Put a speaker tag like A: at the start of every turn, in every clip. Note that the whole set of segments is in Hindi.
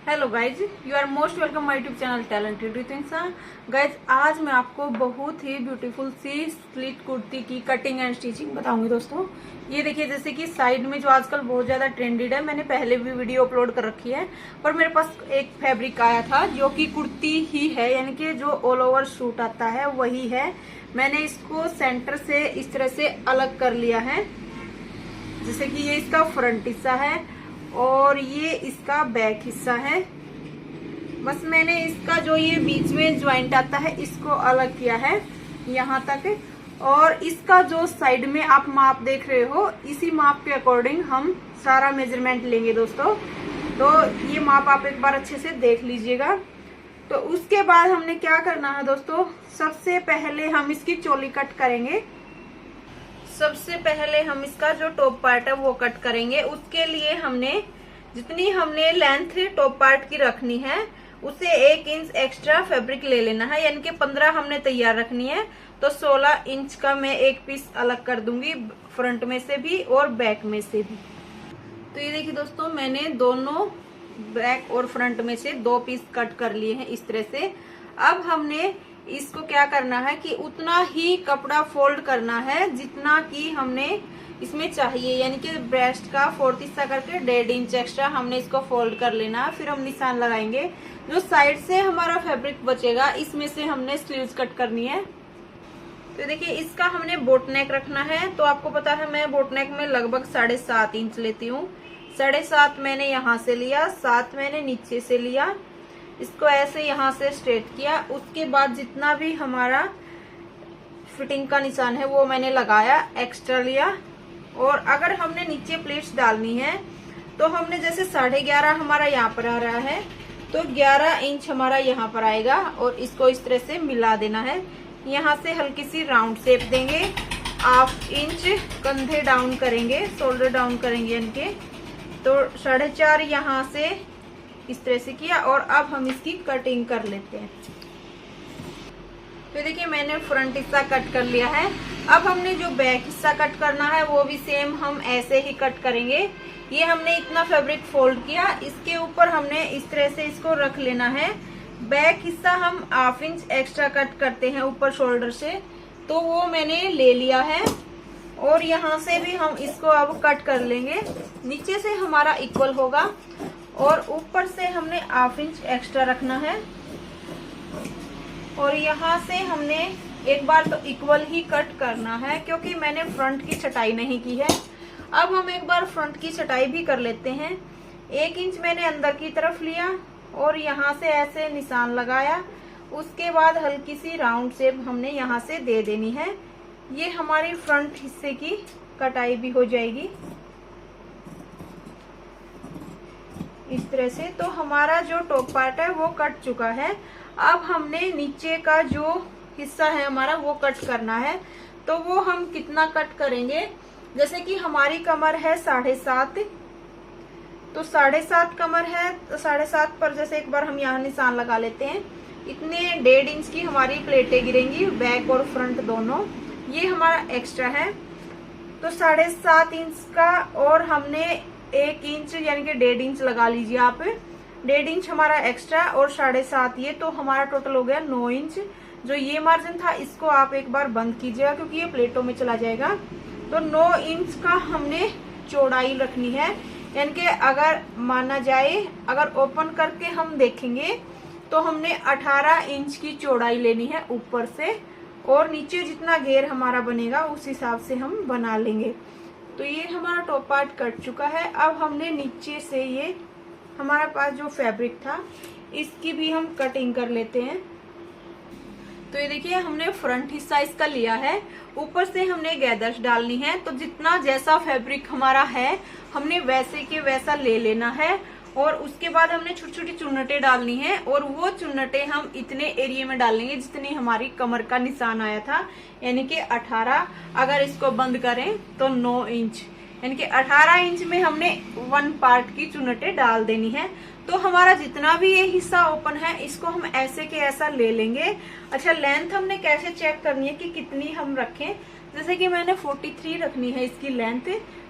A: Hello guys, you are most welcome my YouTube channel talented with इंसान। गाइज, आज मैं आपको बहुत ही ब्यूटीफुल सी स्लिट कुर्ती की कटिंग एंड स्टिचिंग बताऊंगी। दोस्तों, ये देखिए, जैसे कि साइड में जो आजकल बहुत ज्यादा ट्रेंडेड है, मैंने पहले भी वीडियो अपलोड कर रखी है, पर मेरे पास एक फैब्रिक आया था जो कि कुर्ती ही है, यानी कि जो ऑल ओवर सूट आता है वही है। मैंने इसको सेंटर से इस तरह से अलग कर लिया है, जैसे कि ये इसका फ्रंट हिस्सा है और ये इसका बैक हिस्सा है। बस मैंने इसका जो ये बीच में ज्वाइंट आता है इसको अलग किया है यहाँ तक, और इसका जो साइड में आप माप देख रहे हो, इसी माप के अकॉर्डिंग हम सारा मेजरमेंट लेंगे दोस्तों। तो ये माप आप एक बार अच्छे से देख लीजिएगा। तो उसके बाद हमने क्या करना है दोस्तों, सबसे पहले हम इसकी चोली कट करेंगे। सबसे पहले हम इसका जो टॉप पार्ट है वो कट करेंगे। उसके लिए हमने जितनी हमने लेंथ टॉप पार्ट की रखनी है उसे 1 इंच एक्स्ट्रा फैब्रिक ले लेना है, यानी कि 15 हमने तैयार रखनी है। तो 16 इंच का मैं एक पीस अलग कर दूंगी, फ्रंट में से भी और बैक में से भी। तो ये देखिए दोस्तों, मैंने दोनों बैक और फ्रंट में से 2 पीस कट कर लिए हैं इस तरह से। अब हमने इसको क्या करना है कि उतना ही कपड़ा फोल्ड करना है जितना कि हमने इसमें चाहिए, यानी कि ब्रेस्ट का 4 हिस्सा करके 1.5 इंच एक्स्ट्रा हमने इसको फोल्ड कर लेना है। फिर हम निशान लगाएंगे। जो साइड से हमारा फैब्रिक बचेगा इसमें से हमने स्लीव्स कट करनी है। तो देखिए, इसका हमने बोट नेक रखना है। तो आपको पता है मैं बोट नेक में लगभग 7.5 इंच लेती हूँ। 7.5 मैंने यहाँ से लिया, 7 मैंने नीचे से लिया। इसको ऐसे यहाँ से स्ट्रेट किया। उसके बाद जितना भी हमारा फिटिंग का निशान है वो मैंने लगाया, एक्स्ट्रा लिया। और अगर हमने नीचे प्लेट्स डालनी है तो हमने जैसे 11.5 हमारा यहाँ पर आ रहा है, तो 11 इंच हमारा यहाँ पर आएगा और इसको इस तरह से मिला देना है। यहाँ से हल्की सी राउंड शेप देंगे, 1/2 इंच कंधे डाउन करेंगे, शोल्डर डाउन करेंगे इनके। तो 4.5 यहाँ से इस तरह से किया और अब हम इसकी कटिंग कर लेते हैं। तो देखिए, मैंने फ्रंट हिस्सा कट कर लिया है। अब हमने जो बैक हिस्सा कट करना है वो भी सेम हम ऐसे ही कट करेंगे। ये हमने इतना फैब्रिक फोल्ड किया, इसके ऊपर हमने इस तरह से इसको रख लेना है। बैक हिस्सा हम 1/2 इंच एक्स्ट्रा कट करते हैं ऊपर शोल्डर से, तो वो मैंने ले लिया है। और यहाँ से भी हम इसको अब कट कर लेंगे। नीचे से हमारा इक्वल होगा और ऊपर से हमने 1/2 इंच एक्स्ट्रा रखना है। और यहाँ से हमने एक बार तो इक्वल ही कट करना है, क्योंकि मैंने फ्रंट की छटाई नहीं की है। अब हम एक बार फ्रंट की छटाई भी कर लेते हैं। 1 इंच मैंने अंदर की तरफ लिया और यहाँ से ऐसे निशान लगाया। उसके बाद हल्की सी राउंड शेप हमने यहाँ से दे देनी है। ये हमारी फ्रंट हिस्से की कटाई भी हो जाएगी इस तरह से। तो हमारा जो टॉप पार्ट है वो कट चुका है। अब हमने नीचे का जो हिस्सा है हमारा वो कट करना है। तो वो हम कितना कट करेंगे, जैसे कि हमारी कमर है 7.5, तो 7.5 कमर है, तो 7.5 पर जैसे एक बार हम यहाँ निशान लगा लेते हैं। इतने 1.5 इंच की हमारी प्लेटें गिरेंगी, बैक और फ्रंट दोनों। ये हमारा एक्स्ट्रा है। तो 7.5 इंच का और हमने 1 इंच यानी कि 1.5 इंच लगा लीजिए आप। 1.5 इंच हमारा एक्स्ट्रा और 7.5 ये, तो हमारा टोटल हो गया 9 इंच। जो ये मार्जिन था इसको आप एक बार बंद कीजिएगा, क्योंकि ये प्लेटों में चला जाएगा। तो 9 इंच का हमने चौड़ाई रखनी है, यानी कि अगर माना जाए, अगर ओपन करके हम देखेंगे तो हमने 18 इंच की चौड़ाई लेनी है ऊपर से, और नीचे जितना घेर हमारा बनेगा उस हिसाब से हम बना लेंगे। तो ये हमारा टॉप पार्ट कट चुका है। अब हमने नीचे से ये हमारे पास जो फैब्रिक था इसकी भी हम कटिंग कर लेते हैं। तो ये देखिए, हमने फ्रंट हिस्सा इसका लिया है, ऊपर से हमने गैदर्स डालनी है। तो जितना जैसा फैब्रिक हमारा है हमने वैसे के वैसा ले लेना है। और उसके बाद हमने छोटी छोटी चुन्नटें डालनी है, और वो चुन्नटें हम इतने एरिया में डालेंगे जितनी हमारी कमर का निशान आया था, यानी कि 18। अगर इसको बंद करें तो 9 इंच, यानी कि 18 इंच में हमने 1 पार्ट की चुन्नटें डाल देनी है। तो हमारा जितना भी ये हिस्सा ओपन है इसको हम ऐसे के ऐसा ले लेंगे। अच्छा, लेंथ हमने कैसे चेक करनी है कि कितनी हम रखें, जैसे कि मैंने 43 रखनी है इसकी लेंथ।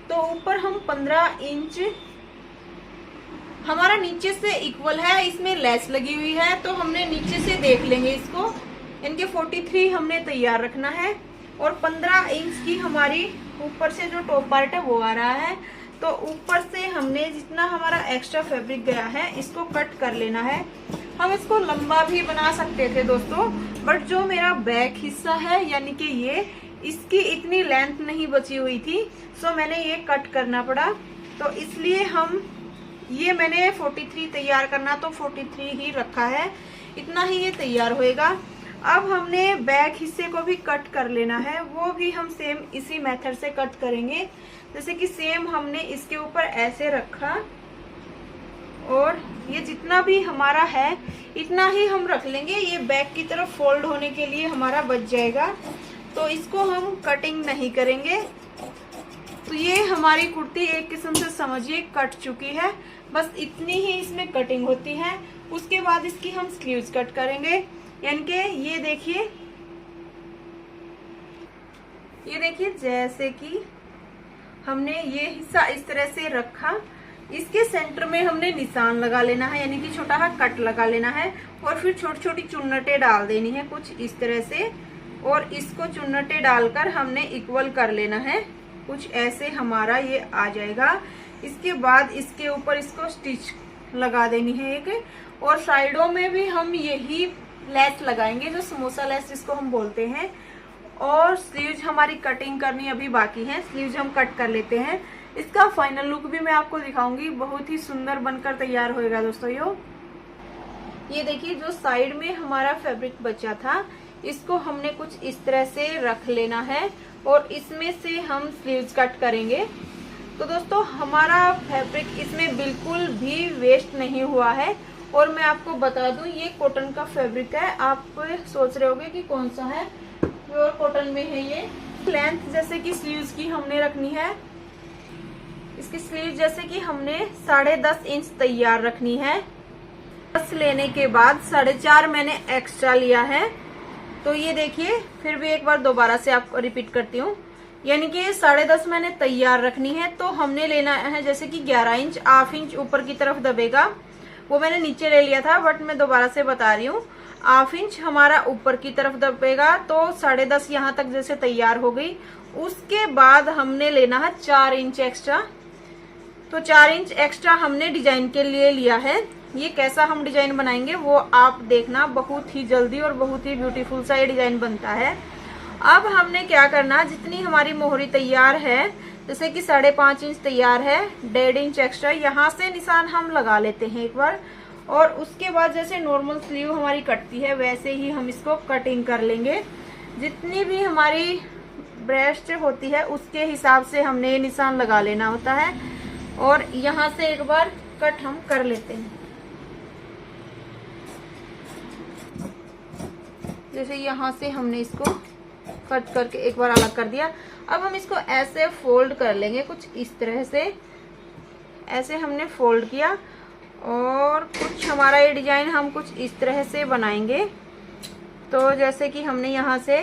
A: तो ऊपर हम 15 इंच हमारा नीचे से इक्वल है, इसमें लेस लगी हुई है, तो हमने नीचे से देख लेंगे इसको। इनके 43 हमने तैयार रखना है और 15 इंच की हमारी ऊपर से जो टॉप पार्ट है वो आ रहा है। तो ऊपर से हमने जितना हमारा एक्स्ट्रा फैब्रिक गया है इसको कट कर लेना है। हम इसको लंबा भी बना सकते थे दोस्तों, बट जो मेरा बैक हिस्सा है यानी कि ये, इसकी इतनी लेंथ नहीं बची हुई थी, सो मैंने ये कट करना पड़ा। तो इसलिए हम ये मैंने 43 तैयार करना तो 43 ही रखा है, इतना ही ये तैयार होएगा। अब हमने बैक हिस्से को भी कट कर लेना है, वो भी हम सेम इसी मेथड से कट करेंगे। जैसे कि सेम हमने इसके ऊपर ऐसे रखा और ये जितना भी हमारा है इतना ही हम रख लेंगे। ये बैक की तरफ फोल्ड होने के लिए हमारा बच जाएगा, तो इसको हम कटिंग नहीं करेंगे। तो ये हमारी कुर्ती एक किस्म से समझिए कट चुकी है, बस इतनी ही इसमें कटिंग होती है। उसके बाद इसकी हम स्लीव्स कट करेंगे। यानी कि ये देखिए जैसे कि हमने ये हिस्सा इस तरह से रखा, इसके सेंटर में हमने निशान लगा लेना है, यानी कि छोटा सा कट लगा लेना है और फिर छोटी छोटी चुन्नटें डाल देनी है कुछ इस तरह से, और इसको चुन्नटें डालकर हमने इक्वल कर लेना है, कुछ ऐसे हमारा ये आ जाएगा। इसके बाद इसके ऊपर इसको स्टिच लगा देनी है एक, और साइडों में भी हम यही लेस लगाएंगे जो समोसा लेस जिसको हम बोलते हैं। और स्लीव्स हमारी कटिंग करनी अभी बाकी है, स्लीव्स हम कट कर लेते हैं। इसका फाइनल लुक भी मैं आपको दिखाऊंगी, बहुत ही सुंदर बनकर तैयार होएगा दोस्तों। ये देखिए जो साइड में हमारा फैब्रिक बचा था इसको हमने कुछ इस तरह से रख लेना है और इसमें से हम स्लीव्स कट करेंगे। तो दोस्तों हमारा फैब्रिक इसमें बिल्कुल भी वेस्ट नहीं हुआ है। और मैं आपको बता दूं ये कॉटन का फैब्रिक है, आप सोच रहे होंगे कि कौन सा है, प्योर कॉटन में है ये। लेंथ जैसे कि स्लीव्स की हमने रखनी है, इसकी स्लीव जैसे कि हमने 10.5 इंच तैयार रखनी है। 10 लेने के बाद 4.5 मैंने एक्स्ट्रा लिया है। तो ये देखिए फिर भी एक बार दोबारा से आपको रिपीट करती हूँ, यानी कि 10.5 मैंने तैयार रखनी है। तो हमने लेना है जैसे कि 11 इंच, ½ इंच ऊपर की तरफ दबेगा, वो मैंने नीचे ले लिया था बट मैं दोबारा से बता रही हूँ। ½ इंच हमारा ऊपर की तरफ दबेगा, तो 10.5 यहाँ तक जैसे तैयार हो गई। उसके बाद हमने लेना है 4 इंच एक्स्ट्रा। तो 4 इंच एक्स्ट्रा हमने डिजाइन के लिए लिया है। ये कैसा हम डिजाइन बनाएंगे वो आप देखना, बहुत ही जल्दी और बहुत ही ब्यूटीफुल सा ये डिजाइन बनता है। अब हमने क्या करना, जितनी हमारी मोहरी तैयार है, जैसे कि 5.5 इंच तैयार है, 1.5 इंच एक्स्ट्रा यहाँ से निशान हम लगा लेते हैं एक बार। और उसके बाद जैसे नॉर्मल स्लीव हमारी कटती है वैसे ही हम इसको कटिंग कर लेंगे। जितनी भी हमारी ब्रेस्ट होती है उसके हिसाब से हमने ये निशान लगा लेना होता है और यहाँ से एक बार कट हम कर लेते हैं। जैसे यहाँ से हमने इसको कट करके एक बार अलग कर दिया। अब हम इसको ऐसे फोल्ड कर लेंगे कुछ इस तरह से, ऐसे हमने फोल्ड किया और कुछ हमारा ये डिजाइन हम कुछ इस तरह से बनाएंगे। तो जैसे कि हमने यहाँ से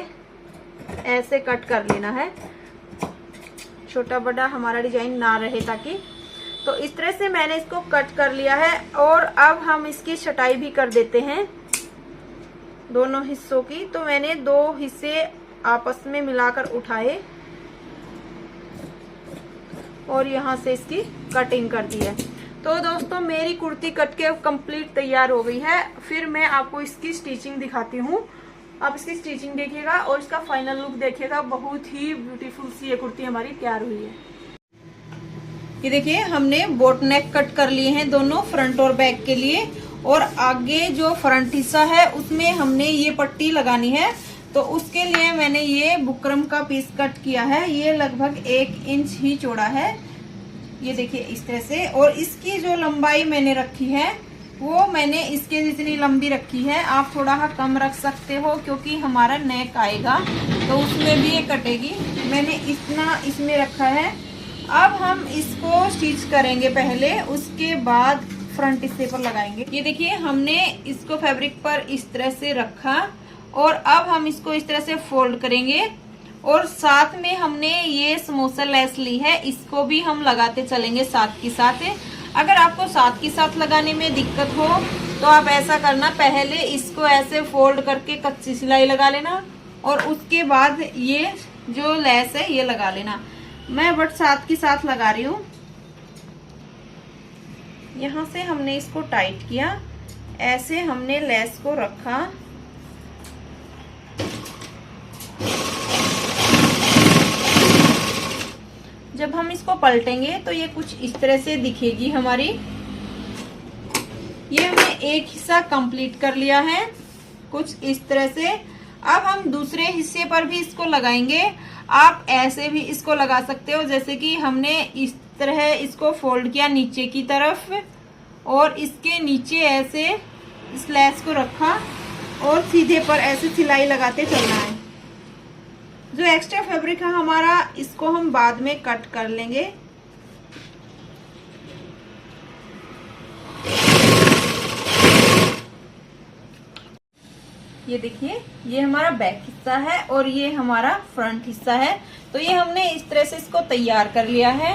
A: ऐसे कट कर लेना है, छोटा बड़ा हमारा डिजाइन ना रहे ताकि। तो इस तरह से मैंने इसको कट कर लिया है और अब हम इसकी छटाई भी कर देते हैं दोनों हिस्सों की। तो मैंने 2 हिस्से आपस में मिलाकर उठाए और यहाँ से इसकी कटिंग कर दी है। तो दोस्तों मेरी कुर्ती कट के कंप्लीट तैयार हो गई है। फिर मैं आपको इसकी स्टिचिंग दिखाती हूँ, आप इसकी स्टिचिंग देखिएगा और इसका फाइनल लुक देखिएगा। बहुत ही ब्यूटीफुल सी ये कुर्ती हमारी तैयार हुई है। ये देखिए हमने बोट नेक कट कर लिए हैं दोनों, फ्रंट और बैक के लिए। और आगे जो फ्रंट हिस्सा है उसमें हमने ये पट्टी लगानी है, तो उसके लिए मैंने ये बुकरम का पीस कट किया है। ये लगभग 1 इंच ही चौड़ा है, ये देखिए इस तरह से। और इसकी जो लंबाई मैंने रखी है वो मैंने इसके जितनी लंबी रखी है। आप थोड़ा सा कम रख सकते हो क्योंकि हमारा नेक आएगा तो उसमें भी ये कटेगी। मैंने इतना इसमें रखा है। अब हम इसको स्टिच करेंगे पहले, उसके बाद फ्रंट हिस्से पर लगाएंगे। ये देखिए हमने इसको फैब्रिक पर इस तरह से रखा और अब हम इसको इस तरह से फोल्ड करेंगे और साथ में हमने ये समोसा लेस ली है, इसको भी हम लगाते चलेंगे साथ के साथ। अगर आपको साथ के साथ लगाने में दिक्कत हो तो आप ऐसा करना, पहले इसको ऐसे फोल्ड करके कच्ची सिलाई लगा लेना और उसके बाद ये जो लेस है ये लगा लेना। मैं बट साथ के साथ लगा रही हूँ। यहाँ से हमने इसको टाइट किया, ऐसे हमने लेस को रखा, जब हम इसको पलटेंगे तो ये कुछ इस तरह से दिखेगी हमारी। ये हमने एक हिस्सा कंप्लीट कर लिया है कुछ इस तरह से। अब हम दूसरे हिस्से पर भी इसको लगाएंगे। आप ऐसे भी इसको लगा सकते हो, जैसे कि हमने इस तरह इसको फोल्ड किया नीचे की तरफ और इसके नीचे ऐसे इस लेस को रखा और सीधे पर ऐसे सिलाई लगाते चलना है। जो एक्स्ट्रा फैब्रिक है हमारा, इसको हम बाद में कट कर लेंगे। ये देखिए, ये हमारा बैक हिस्सा है और ये हमारा फ्रंट हिस्सा है। तो ये हमने इस तरह से इसको तैयार कर लिया है।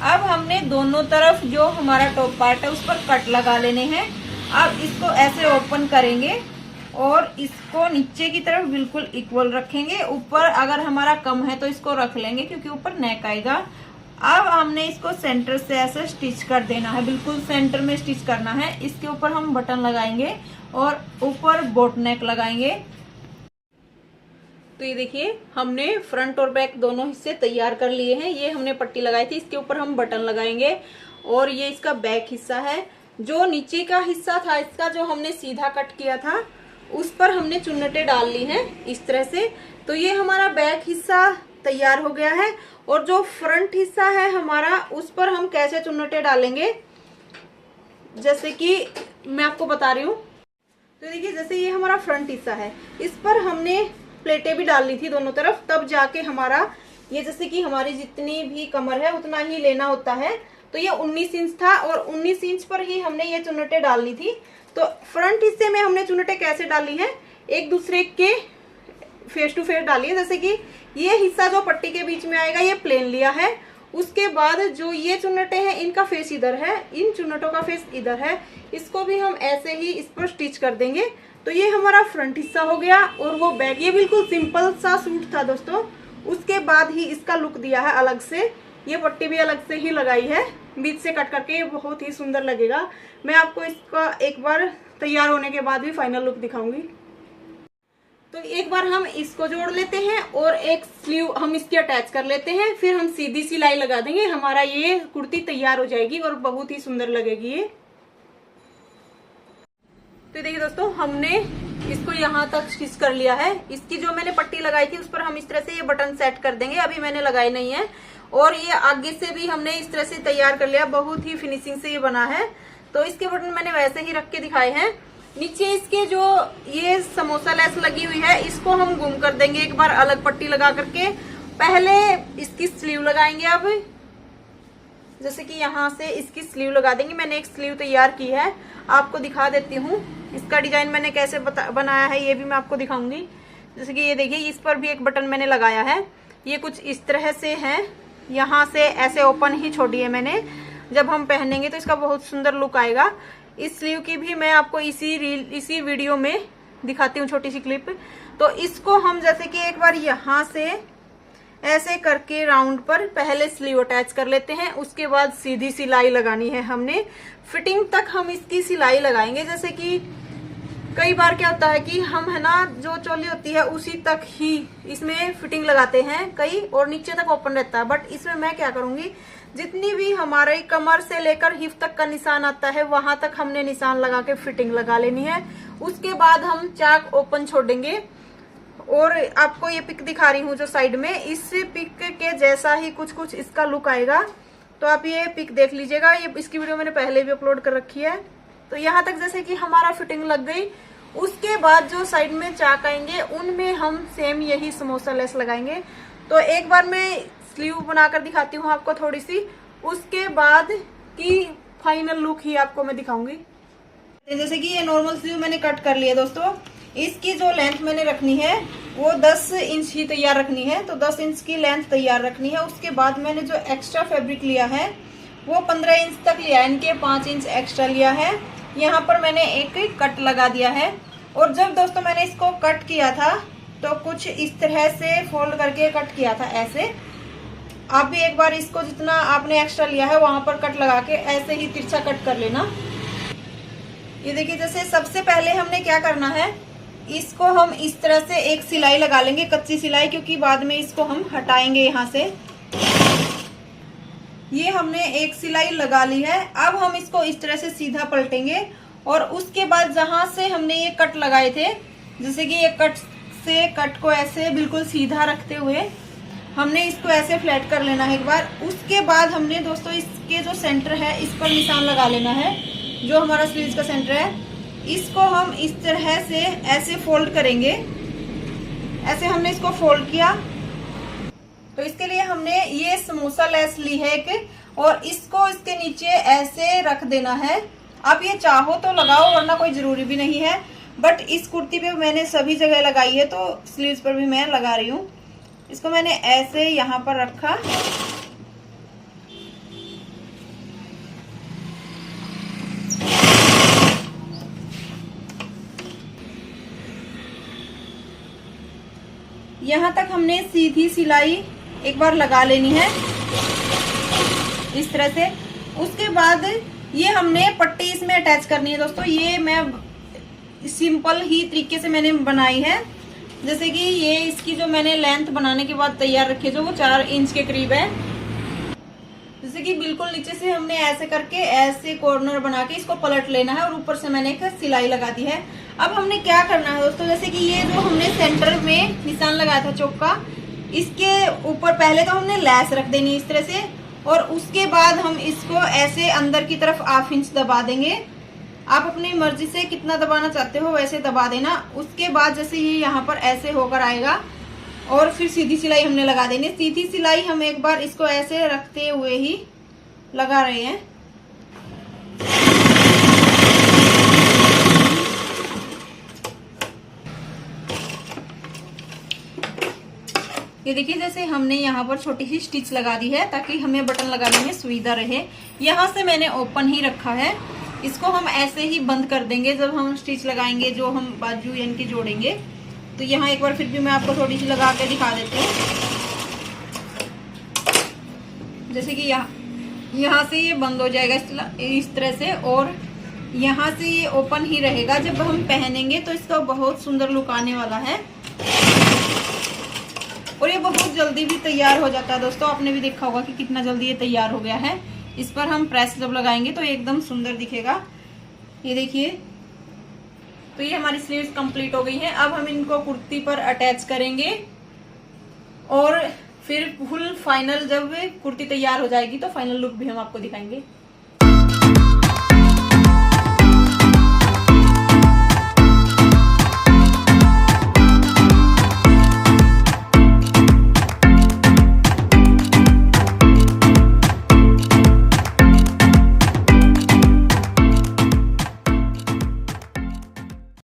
A: अब हमने दोनों तरफ जो हमारा टॉप पार्ट है उस पर कट लगा लेने हैं। अब इसको ऐसे ओपन करेंगे और इसको नीचे की तरफ बिल्कुल इक्वल रखेंगे। ऊपर अगर हमारा कम है तो इसको रख लेंगे क्योंकि ऊपर नेक आएगा। अब हमने इसको सेंटर से ऐसे स्टिच कर देना है, बिल्कुल सेंटर में स्टिच करना है। इसके ऊपर हम बटन लगाएंगे और ऊपर बोट नेक लगाएंगे। तो ये देखिए, हमने फ्रंट और बैक दोनों हिस्से तैयार कर लिए हैं। ये हमने पट्टी लगाई थी, इसके ऊपर हम बटन लगाएंगे और ये इसका बैक हिस्सा है। जो नीचे का हिस्सा था इसका, जो हमने सीधा कट किया था, उस पर हमने चुन्नटे डाल ली हैं इस तरह से। तो ये हमारा बैक हिस्सा तैयार हो गया है और जो फ्रंट हिस्सा है हमारा, उस पर हम कैसे चुन्नटे डालेंगे, जैसे कि मैं आपको बता रही हूँ। तो देखिए, जैसे ये हमारा फ्रंट हिस्सा है, इस पर हमने प्लेटें भी डाल ली थी दोनों तरफ, तब जाके हमारा ये, जैसे कि हमारी जितनी भी कमर है उतना ही लेना होता है। तो ये 19 इंच था और 19 इंच पर ही हमने ये चुन्नटे डालनी थी। तो फ्रंट हिस्से में हमने चुन्नटे कैसे डाली है, एक दूसरे के फेस टू फेस डाली है। जैसे कि ये हिस्सा जो पट्टी के बीच में आएगा ये प्लेन लिया है, उसके बाद जो ये चुन्नटे हैं इनका फेस इधर है, इन चुन्नटों का फेस इधर है। इसको भी हम ऐसे ही इस पर स्टिच कर देंगे। तो ये हमारा फ्रंट हिस्सा हो गया और वो बैक। ये बिल्कुल सिंपल सा सूट था दोस्तों, उसके बाद ही इसका लुक दिया है अलग से। ये पट्टी भी अलग से ही लगाई है बीच से कट करके, ये बहुत ही सुंदर लगेगा। मैं आपको इसका एक बार तैयार होने के बाद भी फाइनल लुक दिखाऊंगी। तो एक बार हम इसको जोड़ लेते हैं और एक स्लीव हम इसकी अटैच कर लेते हैं, फिर हम सीधी सिलाई लगा देंगे। हमारा ये कुर्ती तैयार हो जाएगी और बहुत ही सुंदर लगेगी ये। तो देखिए दोस्तों, हमने इसको यहाँ तक स्टिच कर लिया है। इसकी जो मैंने पट्टी लगाई थी उस पर हम इस तरह से ये बटन सेट कर देंगे, अभी मैंने लगाई नहीं है। और ये आगे से भी हमने इस तरह से तैयार कर लिया, बहुत ही फिनिशिंग से ये बना है। तो इसके बटन मैंने वैसे ही रख के दिखाए हैं। नीचे इसके जो ये समोसा लेस लगी हुई है, इसको हम गुम कर देंगे एक बार अलग पट्टी लगा करके। पहले इसकी स्लीव लगाएंगे। अब जैसे कि यहाँ से इसकी स्लीव लगा देंगे। मैंने एक स्लीव तैयार की है, आपको दिखा देती हूँ। इसका डिजाइन मैंने कैसे बनाया है ये भी मैं आपको दिखाऊंगी। जैसे कि ये देखिए, इस पर भी एक बटन मैंने लगाया है। ये कुछ इस तरह से है, यहाँ से ऐसे ओपन ही छोड़ी है मैंने। जब हम पहनेंगे तो इसका बहुत सुंदर लुक आएगा। इस स्लीव की भी मैं आपको इसी वीडियो में दिखाती हूँ, छोटी सी क्लिप। तो इसको हम जैसे कि एक बार यहाँ से ऐसे करके राउंड पर पहले स्लीव अटैच कर लेते हैं, उसके बाद सीधी सिलाई लगानी है हमने। फिटिंग तक हम इसकी सिलाई लगाएंगे। जैसे कि कई बार क्या होता है कि हम है ना, जो चोली होती है उसी तक ही इसमें फिटिंग लगाते हैं कई, और नीचे तक ओपन रहता है। बट इसमें मैं क्या करूंगी, जितनी भी हमारे कमर से लेकर हिप तक का निशान आता है वहां तक हमने निशान लगा के फिटिंग लगा लेनी है। उसके बाद हम चाक ओपन छोड़ेंगे। और आपको ये पिक दिखा रही हूँ जो साइड में, इस पिक के जैसा ही कुछ इसका लुक आएगा। तो आप ये पिक देख लीजिएगा, ये इसकी वीडियो मैंने पहले भी अपलोड कर रखी है। तो यहाँ तक जैसे कि हमारा फिटिंग लग गई। उसके बाद जो साइड में चाक आएंगे उनमें हम सेम यही समोसा लेस लगाएंगे। तो एक बार मैं स्लीव बनाकर दिखाती हूँ आपको थोड़ी सी, उसके बाद की फाइनल लुक ही आपको मैं दिखाऊंगी। जैसे कि ये नॉर्मल स्लीव मैंने कट कर लिया दोस्तों। इसकी जो लेंथ मैंने रखनी है वो 10 इंच ही तैयार रखनी है। तो 10 इंच की लेंथ तैयार रखनी है। उसके बाद मैंने जो एक्स्ट्रा फैब्रिक लिया है वो 15 इंच तक लिया है, इनके 5 इंच एक्स्ट्रा लिया है। यहाँ पर मैंने एक कट लगा दिया है। और जब दोस्तों मैंने इसको कट किया था तो कुछ इस तरह से फोल्ड करके कट किया था ऐसे। आप भी एक बार इसको जितना आपने एक्स्ट्रा लिया है वहां पर कट लगा के ऐसे ही तिरछा कट कर लेना। ये देखिए, जैसे सबसे पहले हमने क्या करना है, इसको हम इस तरह से एक सिलाई लगा लेंगे, कच्ची सिलाई, क्योंकि बाद में इसको हम हटाएंगे यहाँ से। ये हमने एक सिलाई लगा ली है। अब हम इसको इस तरह से सीधा पलटेंगे और उसके बाद जहां से हमने ये कट लगाए थे, जैसे कि ये कट से कट को ऐसे बिल्कुल सीधा रखते हुए हमने इसको ऐसे फ्लैट कर लेना है एक बार। उसके बाद हमने दोस्तों इसके जो सेंटर है इस पर निशान लगा लेना है, जो हमारा स्लीव्स का सेंटर है। इसको हम इस तरह से ऐसे फोल्ड करेंगे। ऐसे हमने इसको फोल्ड किया तो इसके लिए हमने ये समोसा लेस ली है एक, और इसको इसके नीचे ऐसे रख देना है। आप ये चाहो तो लगाओ, वरना कोई जरूरी भी नहीं है, बट इस कुर्ती पे मैंने सभी जगह लगाई है तो स्लीव्स पर भी मैं लगा रही हूँ। इसको मैंने ऐसे यहाँ पर रखा। यहाँ तक हमने सीधी सिलाई एक बार लगा लेनी है इस तरह से। उसके बाद ये हमने पट्टी इसमें अटैच करनी है दोस्तों। ये मैं सिंपल ही तरीके से मैंने बनाई है। जैसे कि ये इसकी जो मैंने लेंथ बनाने के बाद तैयार रखी है, जो वो 4 इंच के करीब है। जैसे कि बिल्कुल नीचे से हमने ऐसे करके ऐसे कॉर्नर बना के इसको पलट लेना है, और ऊपर से मैंने एक सिलाई लगा दी है। अब हमने क्या करना है दोस्तों, जैसे कि ये जो हमने सेंटर में निशान लगाया था चौक का, इसके ऊपर पहले तो हमने लैस रख देनी इस तरह से, और उसके बाद हम इसको ऐसे अंदर की तरफ 1/2 इंच दबा देंगे। आप अपनी मर्जी से कितना दबाना चाहते हो वैसे दबा देना। उसके बाद जैसे ये यहाँ पर ऐसे होकर आएगा, और फिर सीधी सिलाई हमने लगा देनी। सीधी सिलाई हम एक बार इसको ऐसे रखते हुए ही लगा रहे हैं। ये देखिए, जैसे हमने यहाँ पर छोटी सी स्टिच लगा दी है ताकि हमें बटन लगाने में सुविधा रहे। यहाँ से मैंने ओपन ही रखा है। इसको हम ऐसे ही बंद कर देंगे जब हम स्टिच लगाएंगे, जो हम बाजू यानी कि जोड़ेंगे। तो यहाँ एक बार फिर भी मैं आपको थोड़ी सी लगा के दिखा देती हूँ। जैसे कि यहाँ से ये बंद हो जाएगा इस तरह से, और यहाँ से ये ओपन ही रहेगा। जब हम पहनेंगे तो इसका बहुत सुंदर लुक आने वाला है, और ये बहुत जल्दी भी तैयार हो जाता है दोस्तों। आपने भी देखा होगा कि कितना जल्दी ये तैयार हो गया है। इस पर हम प्रेस जब लगाएंगे तो एकदम सुंदर दिखेगा। ये देखिए, तो ये हमारी स्लीव्स कंप्लीट हो गई हैं। अब हम इनको कुर्ती पर अटैच करेंगे, और फिर फुल फाइनल जब कुर्ती तैयार हो जाएगी तो फाइनल लुक भी हम आपको दिखाएंगे।